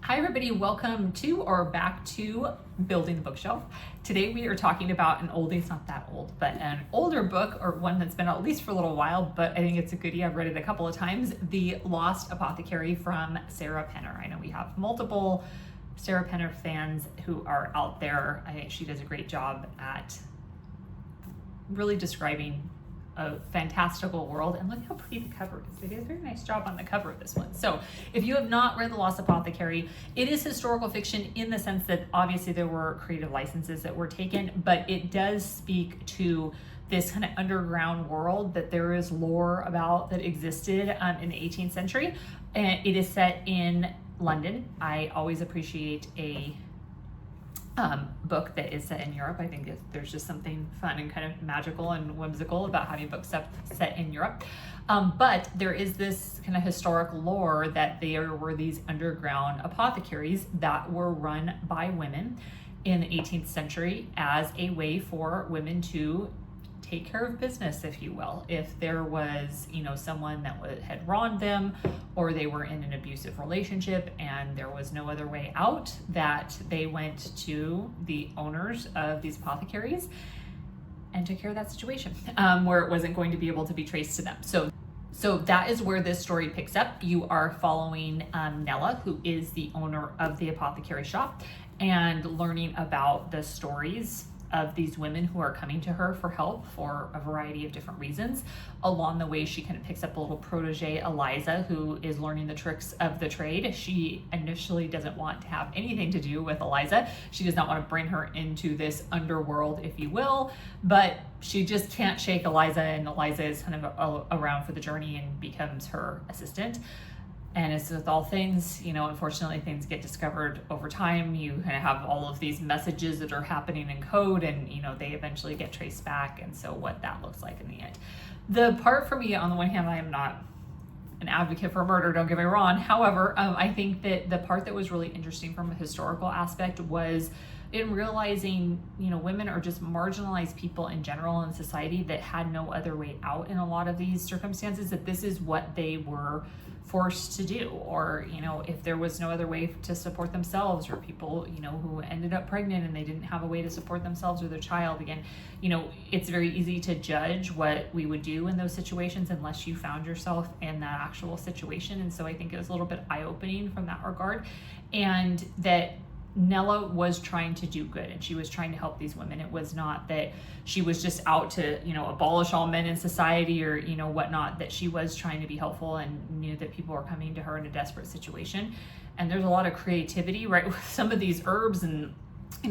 Hi everybody, welcome to or back to Building the Bookshelf. Today we are talking about an oldie, it's not that old, but an older book, or one that's been out at least for a little while, but I think it's a goodie. I've read it a couple of times, The Lost Apothecary from Sarah Penner. I know we have multiple Sarah Penner fans who are out there. I think she does a great job at really describing a fantastical world, and look how pretty the cover is. They did a very nice job on the cover of this one. So if you have not read The Lost Apothecary, it is historical fiction in the sense that obviously there were creative licenses that were taken, but it does speak to this kind of underground world that there is lore about that existed in the 18th century. And it is set in London. I always appreciate a book that is set in Europe. I think there's just something fun and kind of magical and whimsical about having books set in Europe. But there is this kind of historic lore that there were these underground apothecaries that were run by women in the 18th century as a way for women to take care of business, if you will. If there was, someone that had wronged them, or they were in an abusive relationship and there was no other way out, that they went to the owners of these apothecaries and took care of that situation, where it wasn't going to be able to be traced to them. So that is where this story picks up. You are following Nella, who is the owner of the apothecary shop, and learning about the stories of these women who are coming to her for help for a variety of different reasons. Along the way, she kind of picks up a little protege, Eliza, who is learning the tricks of the trade. She initially doesn't want to have anything to do with Eliza. She does not want to bring her into this underworld, if you will, but she just can't shake Eliza, and Eliza is kind of around for the journey and becomes her assistant. And as with all things, unfortunately things get discovered over time. You kind of have all of these messages that are happening in code, and they eventually get traced back, and so what that looks like in the end. The part for me, on the one hand, I am not an advocate for murder, don't get me wrong. However, I think that the part that was really interesting from a historical aspect was in realizing, women are just marginalized people in general in society that had no other way out in a lot of these circumstances, that this is what they were forced to do, or if there was no other way to support themselves, or people who ended up pregnant and they didn't have a way to support themselves or their child. Again, it's very easy to judge what we would do in those situations unless you found yourself in that actual situation. And so I think it was a little bit eye-opening from that regard, and that Nella was trying to do good, and she was trying to help these women. It was not that she was just out to, abolish all men in society or, whatnot, that she was trying to be helpful and knew that people were coming to her in a desperate situation. And there's a lot of creativity, right, with some of these herbs and,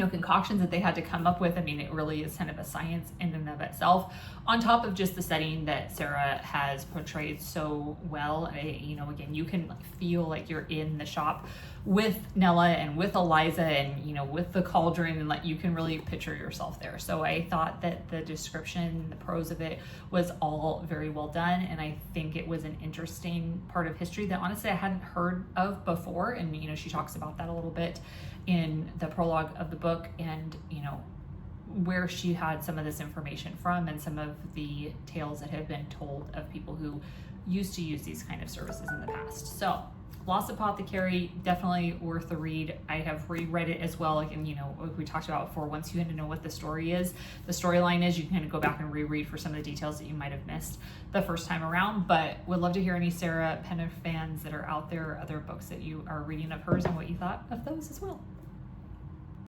concoctions that they had to come up with. I mean, it really is kind of a science in and of itself, on top of just the setting that Sarah has portrayed so well. Again, you can feel like you're in the shop with Nella and with Eliza and, with the cauldron, and you can really picture yourself there. So I thought that the description, the prose of it was all very well done. And I think it was an interesting part of history that honestly I hadn't heard of before. And, she talks about that a little bit in the prologue of the book, and, where she had some of this information from, and some of the tales that have been told of people who used to use these kind of services in the past. So Lost Apothecary, definitely worth a read. I have reread it as well. And, like we talked about before, once you kind of know what the story is, the storyline is, you can kind of go back and reread for some of the details that you might have missed the first time around. But would love to hear any Sarah Penner fans that are out there, other books that you are reading of hers, and what you thought of those as well.